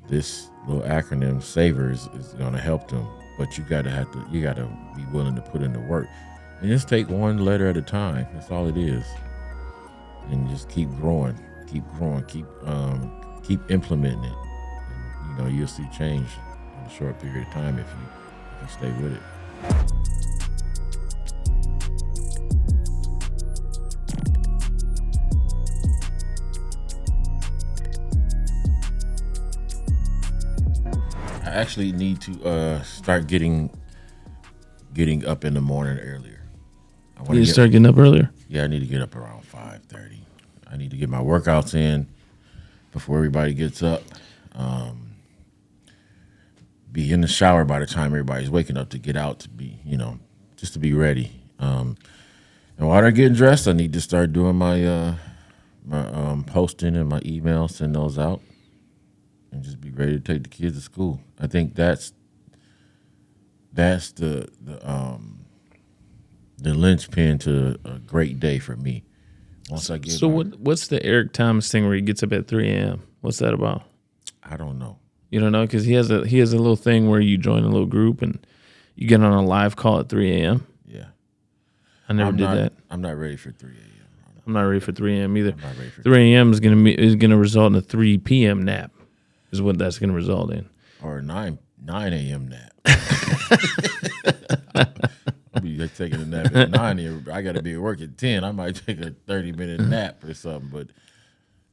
this little acronym SAVERS is going to help them. But you gotta be willing to put in the work, and just take one letter at a time. That's all it is, and just keep growing, keep implementing it. And, you'll see change in a short period of time if you stay with it. I actually need to start getting up in the morning earlier. You need to start getting up earlier? Yeah, I need to get up around 5:30. I need to get my workouts in before everybody gets up. Be in the shower by the time everybody's waking up to get out, to be, just to be ready. And while they're getting dressed, I need to start doing my posting and my emails, send those out, and just be ready to take the kids to school. I think that's the linchpin to a great day for me. Once I get what's the Eric Thomas thing where he gets up at 3 a.m.? What's that about? I don't know. You don't know? Because he has a little thing where you join a little group and you get on a live call at 3 a.m. Yeah. I never did that. I'm not ready for 3 a.m. I'm not ready for 3 a.m. either. 3 a.m. is gonna result in a 3 p.m. nap, is what that's gonna result in. Or a 9 a.m. nap. I'll be taking a nap at 9. I got to be at work at 10. I might take a 30-minute nap or something, but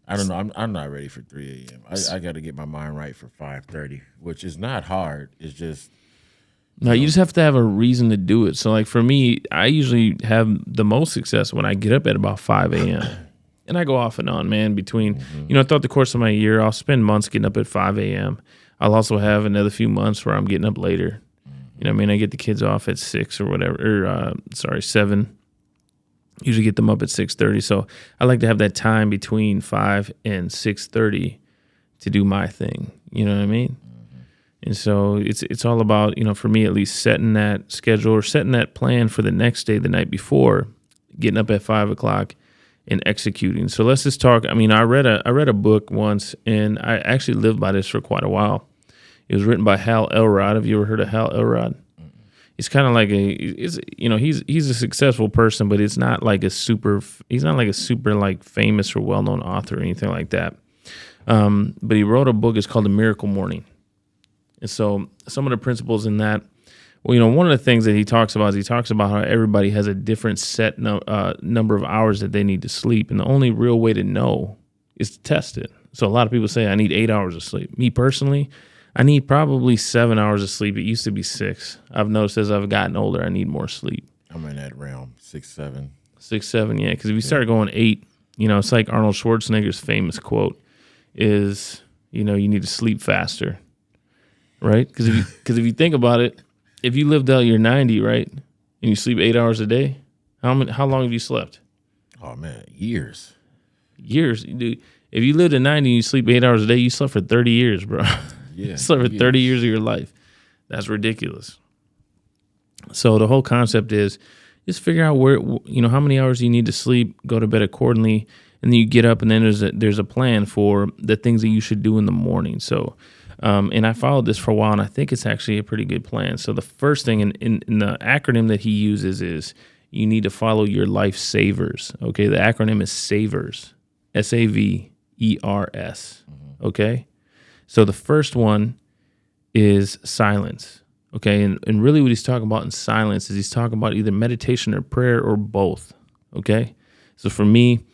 I don't know. I'm not ready for 3 a.m. I got to get my mind right for 5:30, which is not hard. It's just you just have to have a reason to do it. So, like for me, I usually have the most success when I get up at about 5 a.m. And I go off and on, man. Between throughout the course of my year, I'll spend months getting up at 5 a.m. I'll also have another few months where I'm getting up later. You know what I mean? I get the kids off at 6 or whatever, or 7. Usually get them up at 6:30. So I like to have that time between 5 and 6:30 to do my thing. You know what I mean? And so it's all about, for me at least, setting that schedule or setting that plan for the next day, the night before, getting up at 5 o'clock and executing. So let's just talk. I mean, I read a book once, and I actually lived by this for quite a while. It was written by Hal Elrod. Have you ever heard of Hal Elrod? He's kind of like he's a successful person, but he's not like a super like famous or well-known author or anything like that. But he wrote a book. It's called The Miracle Morning. And so some of the principles in that, one of the things that he talks about is how everybody has a different set number of hours that they need to sleep. And the only real way to know is to test it. So a lot of people say, I need 8 hours of sleep. Me personally, I need probably 7 hours of sleep. It used to be 6. I've noticed as I've gotten older, I need more sleep. I'm in that realm, 6, 7. 6, 7, yeah. Because if you start going 8, it's like Arnold Schwarzenegger's famous quote is, you need to sleep faster, right? Because if you think about it, if you lived out your 90, right, and you sleep 8 hours a day, how long have you slept? Oh man, years. Years, dude. If you lived at 90 and you sleep 8 hours a day, you slept for 30 years, bro. Yeah, you slept for 30 years of your life. That's ridiculous. So the whole concept is just figure out where, how many hours you need to sleep, go to bed accordingly, and then you get up, and then there's a plan for the things that you should do in the morning. So, and I followed this for a while, and I think it's actually a pretty good plan. So the first thing in the acronym that he uses is you need to follow your life savers. Okay, the acronym is SAVERS, SAVERS. Okay, so the first one is silence. Okay, and really what he's talking about in silence is he's talking about either meditation or prayer or both. Okay, so for me,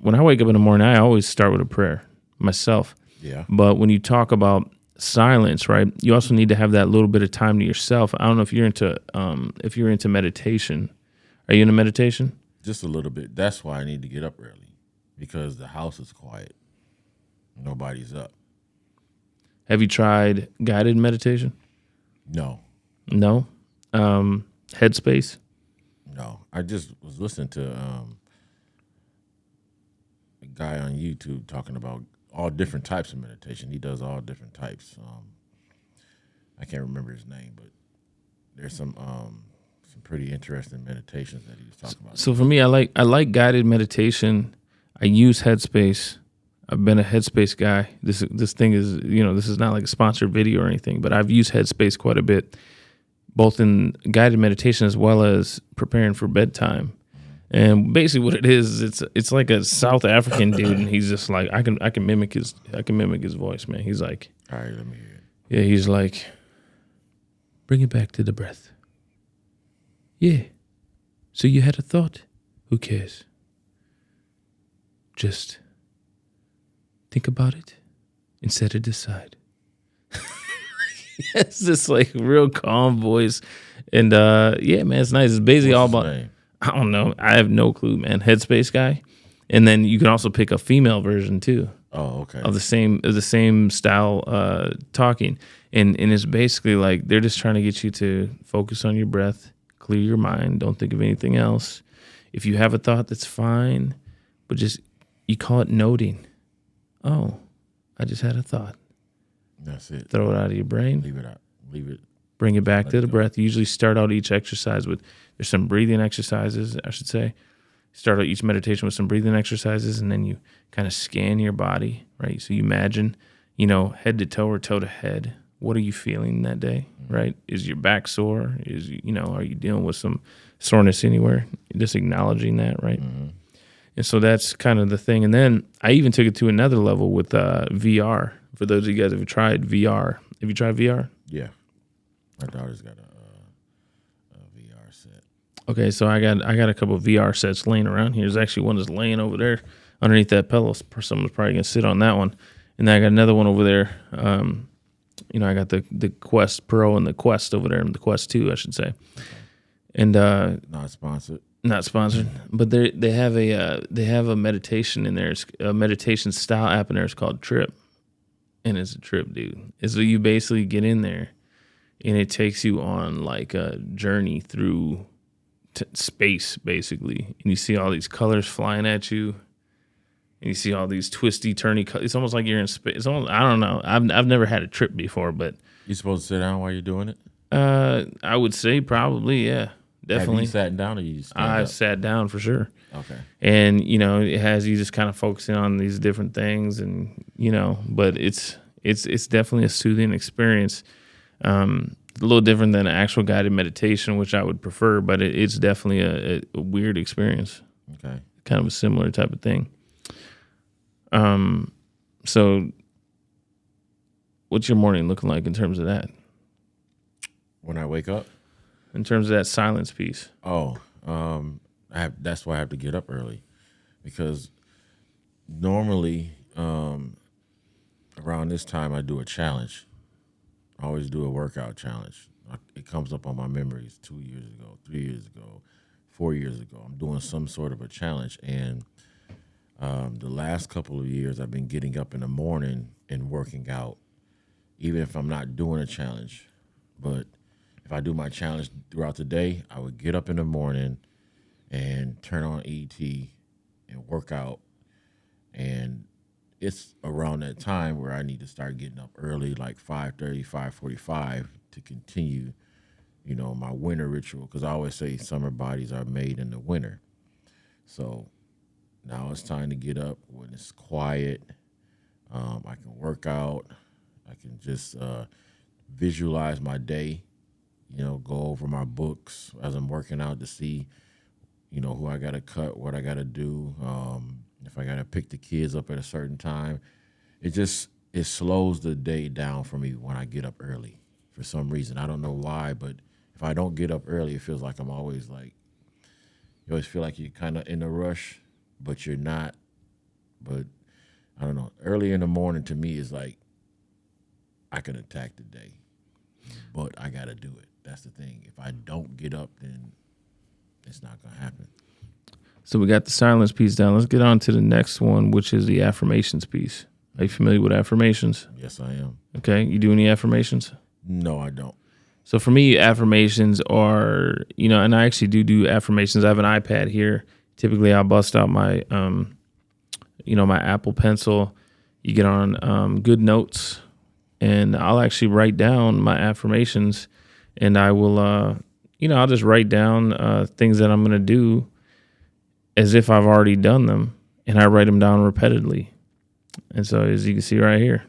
when I wake up in the morning, I always start with a prayer myself. Yeah. But when you talk about silence, right, you also need to have that little bit of time to yourself. I don't know if you're into meditation. Are you into meditation? Just a little bit. That's why I need to get up early, because the house is quiet. Nobody's up. Have you tried guided meditation? No. No? Headspace? No. I just was listening to a guy on YouTube talking about all different types of meditation. He does all different types. I can't remember his name, but there's some pretty interesting meditations that he was talking about. So for me, I like guided meditation. I use Headspace. I've been a Headspace guy. This thing is, this is not like a sponsored video or anything, but I've used Headspace quite a bit, both in guided meditation as well as preparing for bedtime. And basically, what it is, it's like a South African dude, and he's just like I can mimic his voice, man. He's like, all right, let me hear it. Yeah, he's like, bring it back to the breath. Yeah. So you had a thought? Who cares? Just think about it and set it aside. It's this like real calm voice, and yeah, man, it's nice. It's basically all about. Name? I don't know. I have no clue, man. Headspace guy, and then you can also pick a female version too. Oh, okay. Of the same style talking, and it's basically like they're just trying to get you to focus on your breath, clear your mind, don't think of anything else. If you have a thought, that's fine, but just you call it noting. Oh, I just had a thought. That's it. Throw it out of your brain. Leave it out. Leave it. Bring it back to the breath. You usually start out each exercise with, there's some breathing exercises, I should say. Start out each meditation with some breathing exercises, and then you kind of scan your body, right? So you imagine, head to toe or toe to head. What are you feeling that day, right? Is your back sore? Are you dealing with some soreness anywhere? Just acknowledging that, right? Mm-hmm. And so that's kind of the thing. And then I even took it to another level with VR. For those of you guys who have tried VR. Have you tried VR? Yeah. My daughter's got a VR set. Okay, so I got a couple of VR sets laying around here. There's actually one that's laying over there underneath that pillow. Someone's probably gonna sit on that one. And then I got another one over there. I got the Quest Pro and the Quest over there, and the Quest 2, I should say. Okay. And not sponsored. Not sponsored, but they have a meditation in there. It's a meditation style app in there. It's called Trip, and it's a trip, dude. And so you basically get in there, and it takes you on like a journey through space, basically. And you see all these colors flying at you, and you see all these twisty, turny colors. It's almost like you're in space. It's almost, I don't know. I've never had a trip before, but you supposed to sit down while you're doing it? I would say probably, yeah. Definitely. Have you sat down or you stand I up? sat down for sure. Okay. And, it has you just kind of focusing on these different things, and, but it's definitely a soothing experience. A little different than an actual guided meditation, which I would prefer, but it's definitely a weird experience. Okay. Kind of a similar type of thing. So what's your morning looking like in terms of that? When I wake up? In terms of that silence piece. Oh, that's why I have to get up early, because normally around this time I do a challenge. I always do a workout challenge. It comes up on my memories 2 years ago, 3 years ago, 4 years ago. I'm doing some sort of a challenge, and the last couple of years I've been getting up in the morning and working out, even if I'm not doing a challenge. But if I do my challenge throughout the day, I would get up in the morning and turn on ET and work out. And it's around that time where I need to start getting up early, like 5:30, 5:45, to continue, my winter ritual. Because I always say summer bodies are made in the winter. So now it's time to get up when it's quiet. I can work out. I can just visualize my day. Go over my books as I'm working out to see, who I got to cut, what I got to do. If I got to pick the kids up at a certain time, it slows the day down for me when I get up early for some reason. I don't know why, but if I don't get up early, it feels like I'm always like, you always feel like you're kind of in a rush, but you're not. But I don't know. Early in the morning to me is like, I can attack the day, but I got to do it. That's the thing. If I don't get up, then it's not going to happen. So we got the silence piece down. Let's get on to the next one, which is the affirmations piece. Are you familiar with affirmations? Yes, I am. Okay. You do any affirmations? No, I don't. So for me, affirmations are, and I actually do affirmations. I have an iPad here. Typically, I'll bust out my, my Apple Pencil. You get on Good Notes, and I'll actually write down my affirmations, and I will, I'll just write down things that I'm going to do as if I've already done them, and I write them down repeatedly. And so as you can see right here,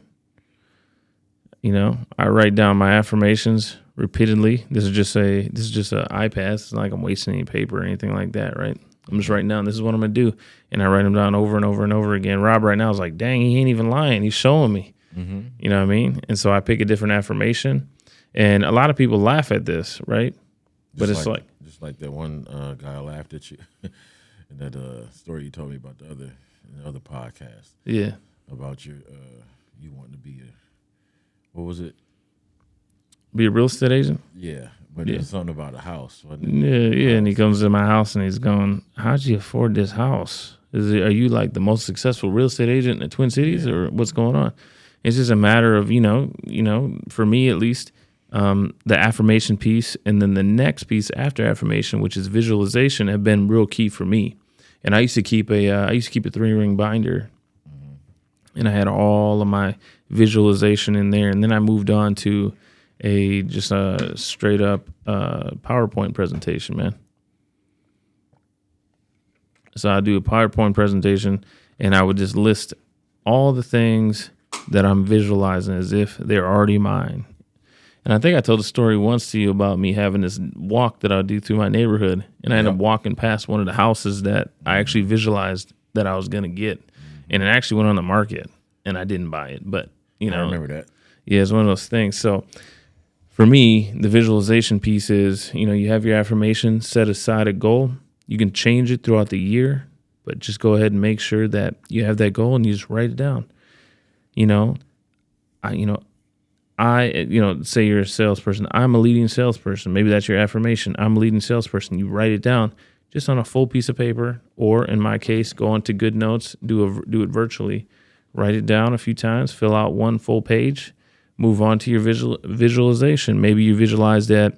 I write down my affirmations repeatedly. This is just a iPad. It's not like I'm wasting any paper or anything like that, right? I'm just writing down, this is what I'm going to do. And I write them down over and over and over again. Rob right now is like, dang, he ain't even lying. He's showing me. Mm-hmm. You know what I mean? And so I pick a different affirmation. And a lot of people laugh at this, right? But it's like just like that one guy laughed at you in that story you told me about in the other podcast. Yeah. About your you wanting to be what was it? Be a real estate agent? Yeah. But there's something about a house, wasn't it? Yeah. And he comes to my house and he's going, how'd you afford this house? Are you like the most successful real estate agent in the Twin Cities or what's going on? It's just a matter of, for me at least, the affirmation piece and then the next piece after affirmation, which is visualization, have been real key for me. And I used to keep a 3-ring binder, and I had all of my visualization in there. And then I moved on to a straight up PowerPoint presentation, man. So I do a PowerPoint presentation, and I would just list all the things that I'm visualizing as if they're already mine. And I think I told a story once to you about me having this walk that I would do through my neighborhood, and I ended up walking past one of the houses that I actually visualized that I was going to get, and it actually went on the market, and I didn't buy it. But I remember that. Yeah, it's one of those things. So for me, the visualization piece is, you have your affirmation, set aside a goal. You can change it throughout the year, but just go ahead and make sure that you have that goal and you just write it down. Say you're a salesperson. I'm a leading salesperson. Maybe that's your affirmation. I'm a leading salesperson. You write it down just on a full piece of paper, or in my case, go onto Good Notes, do it virtually. Write it down a few times, fill out one full page, move on to your visualization. Maybe you visualize that,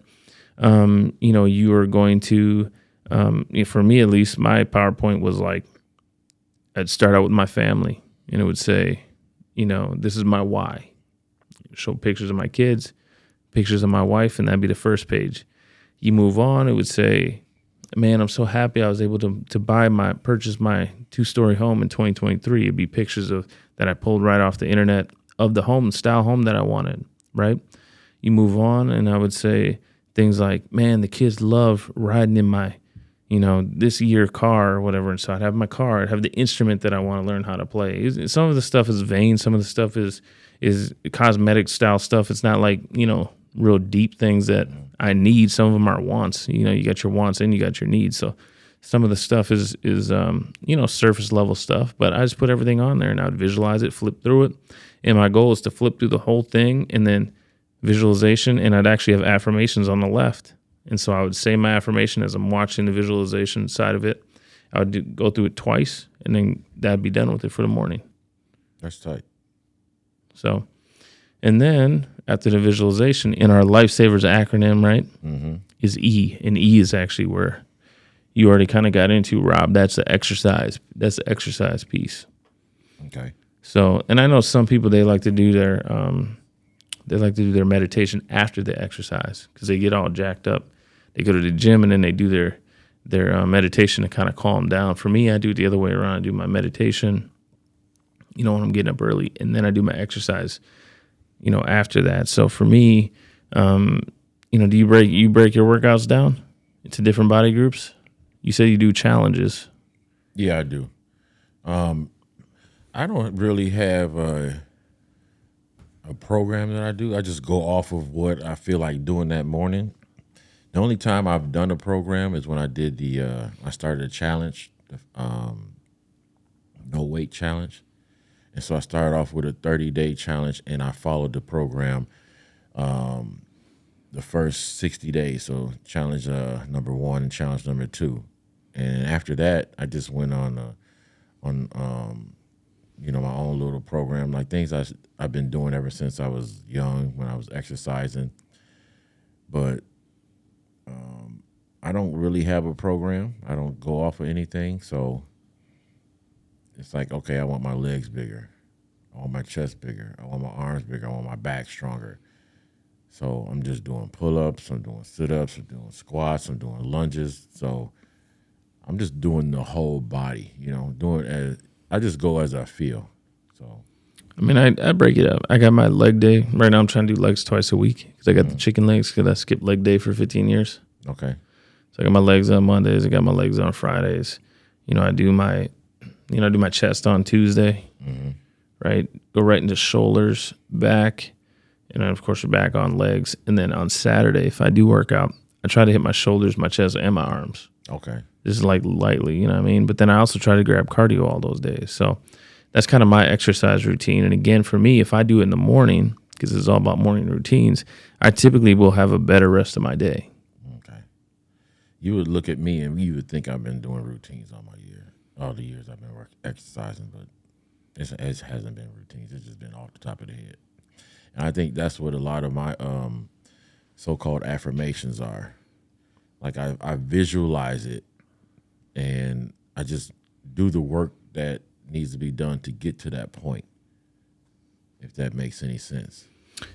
you are going to, for me at least, my PowerPoint was like, I'd start out with my family, and it would say, this is my why. Show pictures of my kids, pictures of my wife, and that'd be the first page. You move on, it would say, man, I'm so happy I was able to purchase my 2-story home in 2023. It'd be pictures that I pulled right off the internet of the style home that I wanted, right? You move on, and I would say things like, man, the kids love riding in my, this year car or whatever. And so I'd have my car, I'd have the instrument that I want to learn how to play. Some of the stuff is vain. Some of the stuff is cosmetic style stuff. It's not like, real deep things that I need. Some of them are wants. You got your wants and you got your needs. So some of the stuff is surface level stuff, but I just put everything on there and I would visualize it, flip through it. And my goal is to flip through the whole thing and then visualization. And I'd actually have affirmations on the left. And so I would say my affirmation as I'm watching the visualization side of it. I would go through it twice, and then that'd be done with it for the morning. That's tight. So, and then after the visualization, in our Lifesavers acronym, right, is E. And E is actually where you already kind of got into, Rob. That's the exercise. That's the exercise piece. Okay. So, and I know some people, they like to do their meditation after the exercise because they get all jacked up. They go to the gym and then they do their meditation to kind of calm down. For me, I do it the other way around. I do my meditation, when I'm getting up early, and then I do my exercise, after that. So for me, do you break your workouts down into different body groups? You said you do challenges. Yeah, I do. I don't really have a program that I do. I just go off of what I feel like doing that morning. The only time I've done a program is when I did I started a challenge, no weight challenge. And so I started off with a 30-day challenge, and I followed the program the first 60 days. So challenge number 1 and challenge number 2. And after that, I just went on my own little program, like things I've been doing ever since I was young when I was exercising. But I don't really have a program. I don't go off of anything. So it's like, okay, I want my legs bigger. I want my chest bigger. I want my arms bigger. I want my back stronger. So I'm just doing pull-ups. I'm doing sit-ups. I'm doing squats. I'm doing lunges. So I'm just doing the whole body, I just go as I feel. So I mean, I break it up. I got my leg day. Right now I'm trying to do legs twice a week because I got the chicken legs because I skipped leg day for 15 years. Okay. So I got my legs on Mondays. I got my legs on Fridays. I do my, I do my chest on Tuesday, right? Go right into shoulders, back, and then of course we're back on legs. And then on Saturday, if I do work out, I try to hit my shoulders, my chest, and my arms. Okay. Just like lightly, you know what I mean? But then I also try to grab cardio all those days. So that's kind of my exercise routine. And again, for me, if I do it in the morning, because it's all about morning routines, I typically will have a better rest of my day. Okay. You would look at me and you would think I've been doing routines all the years I've been exercising, but it hasn't been routines. It's just been off the top of the head. And I think that's what a lot of my so-called affirmations are. Like I visualize it, and I just do the work that needs to be done to get to that point, if that makes any sense.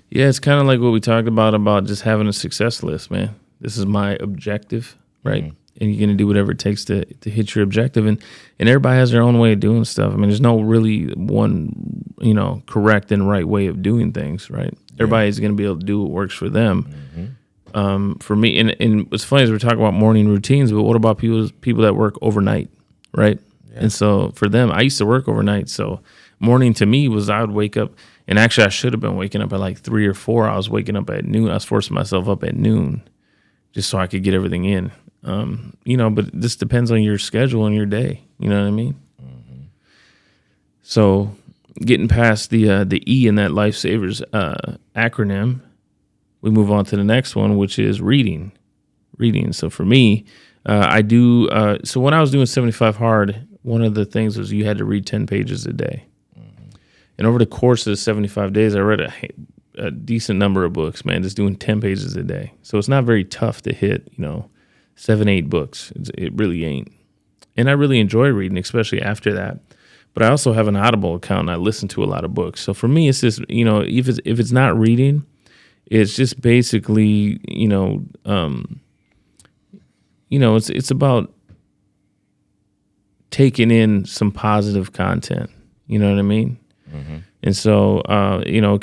Yeah, it's kind of like what we talked about just having a success list, man. This is my objective, right? Mm-hmm. And you're going to do whatever it takes to hit your objective. And everybody has their own way of doing stuff. I mean, there's no really one, correct and right way of doing things, right? Yeah. Everybody's going to be able to do what works for them. Mm-hmm. For me, and what's funny is we're talking about morning routines, but what about people that work overnight, right? Yeah. And so for them, I used to work overnight. So morning to me was I would wake up, and actually I should have been waking up at like 3 or 4. I was waking up at noon. I was forcing myself up at noon just so I could get everything in. But this depends on your schedule and your day. You know what I mean? Mm-hmm. So getting past the E in that Lifesavers acronym, we move on to the next one, which is reading. So for me, I do. So when I was doing 75 Hard, one of the things was you had to read 10 pages a day. Mm-hmm. And over the course of the 75 days, I read a decent number of books, man, just doing 10 pages a day. So it's not very tough to hit, 7, 8 books. It really ain't. And I really enjoy reading, especially after that. But I also have an Audible account, and I listen to a lot of books. So for me, it's just, if it's not reading, it's just basically, it's about taking in some positive content. You know what I mean? Mm-hmm. And so, it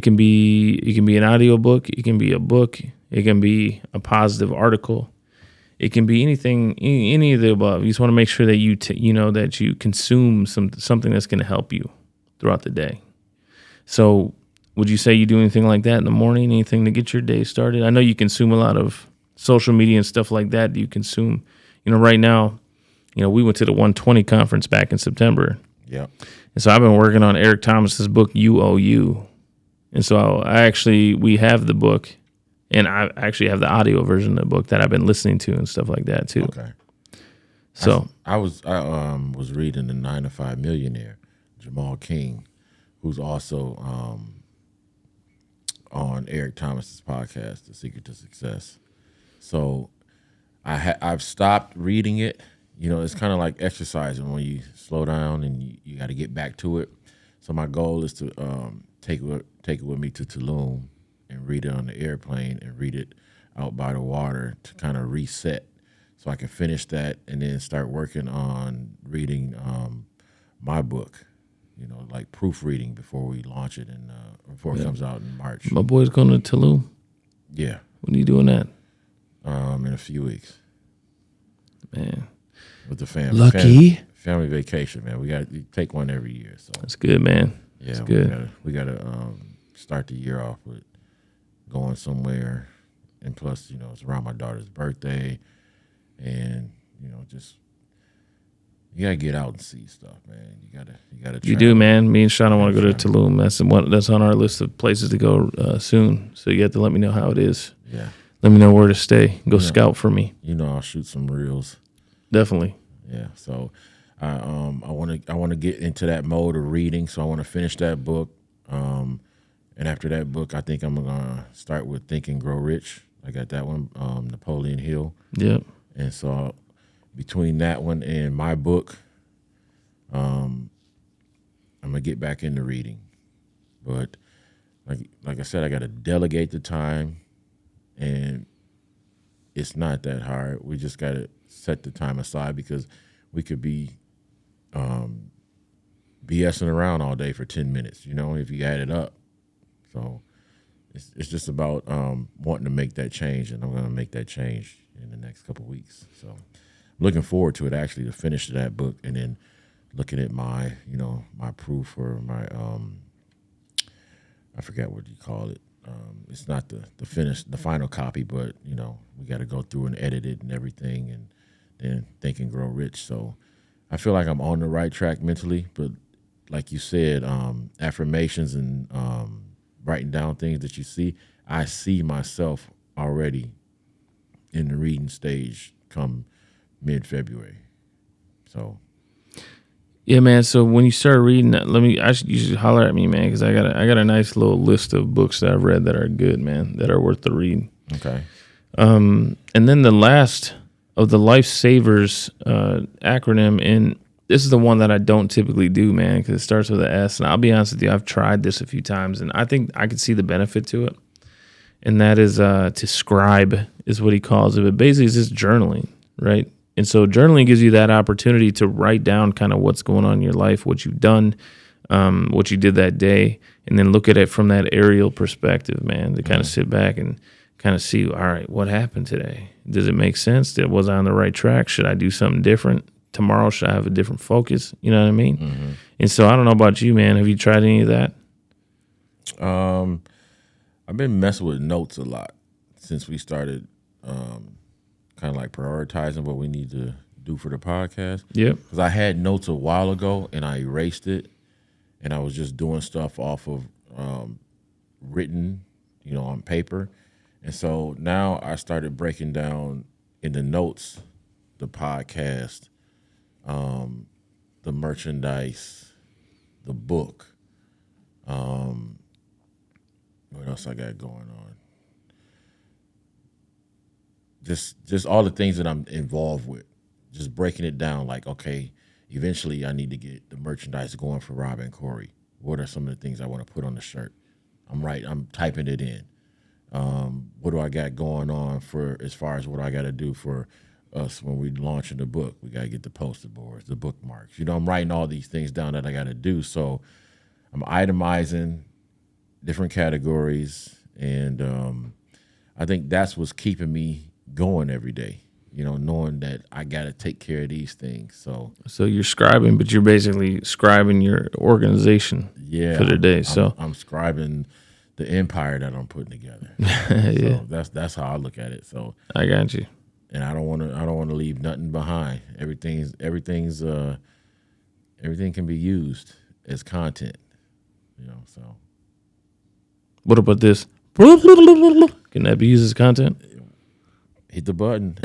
can be an audio book, it can be a book, it can be a positive article. It can be anything, any of the above. You just want to make sure that that you consume something that's going to help you throughout the day. So, would you say you do anything like that in the morning? Anything to get your day started? I know you consume a lot of social media and stuff like that. Do you consume? Right now, we went to the 120 conference back in September. Yeah. And so I've been working on Eric Thomas's book You. And so we have the book. And I actually have the audio version of the book that I've been listening to and stuff like that too. Okay. So I was reading The 9 to 5 Millionaire, Jamal King, who's also on Eric Thomas's podcast, The Secret to Success. So I've stopped reading it. It's kind of like exercising when you slow down and you got to get back to it. So my goal is to take it with me to Tulum and read it on the airplane and read it out by the water to kind of reset so I can finish that and then start working on reading my book, like proofreading before we launch it and before it comes out in March. My boy's going to Tulum. Yeah. When are you doing that? In a few weeks. Man. With the family. Lucky. Family vacation, man. We take one every year. So that's good, man. Yeah, that's good. We gotta start the year off with going somewhere, and plus, it's around my daughter's birthday, and just you gotta get out and see stuff, man. You gotta. You do, man. Me and Shauna want to go to Tulum. That's on our list of places to go soon. So you have to let me know how it is. Yeah. Let me know where to stay. Go scout for me. I'll shoot some reels. Definitely. Yeah. So I want to get into that mode of reading. So I want to finish that book. And after that book, I think I'm gonna start with Think and Grow Rich. I got that one, Napoleon Hill. Yep. And so between that one and my book, I'm gonna get back into reading. But like I said, I got to delegate the time, and it's not that hard. We just got to set the time aside because we could be BSing around all day for 10 minutes, if you add it up. So it's just about wanting to make that change, and I'm going to make that change in the next couple of weeks. So I'm looking forward to it, actually, to finish that book and then looking at my, my proof or my, I forget what you call it. It's not the final copy, but, we got to go through and edit it and everything, and then Think and Grow Rich. So I feel like I'm on the right track mentally, but like you said, affirmations and writing down things that you see, I see myself already in the reading stage come mid-February. So, yeah, man. So when you start reading that, you should holler at me, man, because I got a nice little list of books that I've read that are good, man, that are worth the read. Okay. And then the last of the Lifesavers acronym, and this is the one that I don't typically do, man, because it starts with an S. And I'll be honest with you, I've tried this a few times, and I think I could see the benefit to it. And that is to scribe, is what he calls it. But basically, it's just journaling, right? And so journaling gives you that opportunity to write down kind of what's going on in your life, what you've done, what you did that day, and then look at it from that aerial perspective, man, to kind of sit back and kind of see, all right, what happened today? Does it make sense? Was I on the right track? Should I do something different? Tomorrow, should I have a different focus? You know what I mean? Mm-hmm. And so I don't know about you, man. Have you tried any of that? I've been messing with notes a lot since we started kind of like prioritizing what we need to do for the podcast. Yep. Because I had notes a while ago and I erased it, and I was just doing stuff off of written, on paper. And so now I started breaking down in the notes the podcast, the merchandise, the book. What else I got going on? Just all the things that I'm involved with. Just breaking it down like, okay, eventually I need to get the merchandise going for Rob and Corey. What are some of the things I want to put on the shirt? I'm typing it in. What do I got going on for as far as what I got to do for us when we launching the book? We got to get the poster boards, the bookmarks. I'm writing all these things down that I got to do. So I'm itemizing different categories, and I think that's what's keeping me going every day. Knowing that I got to take care of these things. So you're scribing, but you're basically scribing your organization for the day. So I'm scribing the empire that I'm putting together. Yeah. So that's how I look at it. So I got you. And I don't want to leave nothing behind. Everything can be used as content. So what about this? Can that be used as content? Hit the button.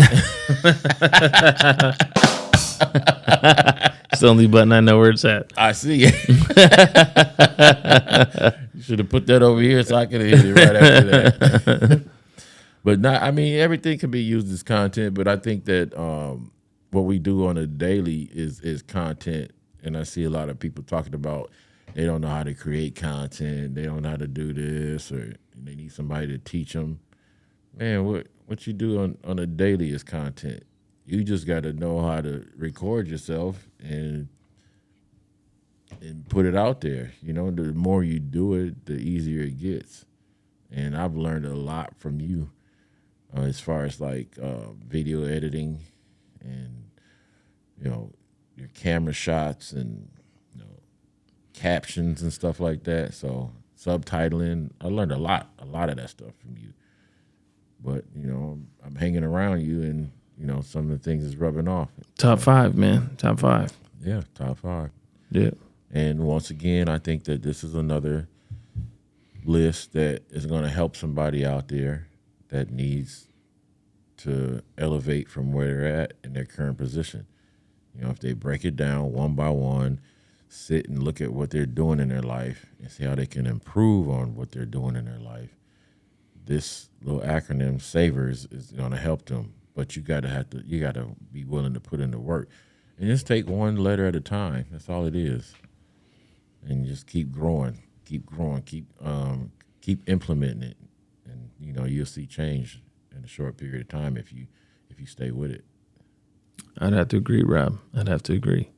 It's the only button I know where it's at. I see it. You should have put that over here so I could hit it right after that. But everything can be used as content, but I think that what we do on a daily is content. And I see a lot of people talking about they don't know how to create content, they don't know how to do this, or they need somebody to teach them. Man, what you do on a daily is content. You just got to know how to record yourself and put it out there. The more you do it, the easier it gets. And I've learned a lot from you as far as like video editing and your camera shots and captions and stuff like that. So subtitling, I learned a lot of that stuff from you. But I'm hanging around you, and some of the things is rubbing off. Top 5, man. Top 5. Yeah, top 5. Yeah. And once again, I think that this is another list that is going to help somebody out there that needs to elevate from where they're at in their current position. If they break it down one by one, sit and look at what they're doing in their life and see how they can improve on what they're doing in their life. This little acronym, Savers, is going to help them. But you gotta be willing to put in the work, and just take one letter at a time. That's all it is, and just keep growing, keep implementing it, and you'll see change in a short period of time if you stay with it. I'd have to agree, Rob. I'd have to agree.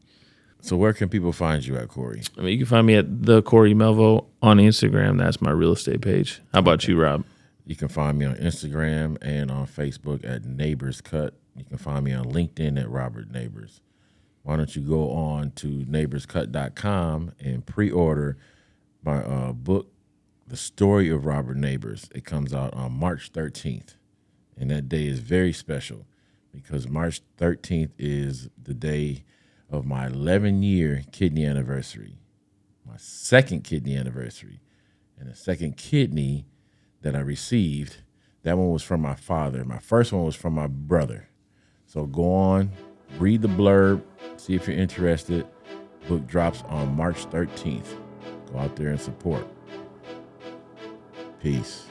So where can people find you at, Corey? I mean, you can find me at the Corey Melvo on Instagram. That's my real estate page. How about you, Rob? You can find me on Instagram and on Facebook at Neighbors Cut. You can find me on LinkedIn at Robert Neighbors. Why don't you go on to neighborscut.com and pre-order my book, The Story of Robert Neighbors. It comes out on March 13th, and that day is very special because March 13th is the day of my 11-year kidney anniversary, my second kidney anniversary, and the second kidney that I received, that one was from my father. My first one was from my brother. So go on, read the blurb, see if you're interested. Book drops on March 13th. Go out there and support. Peace.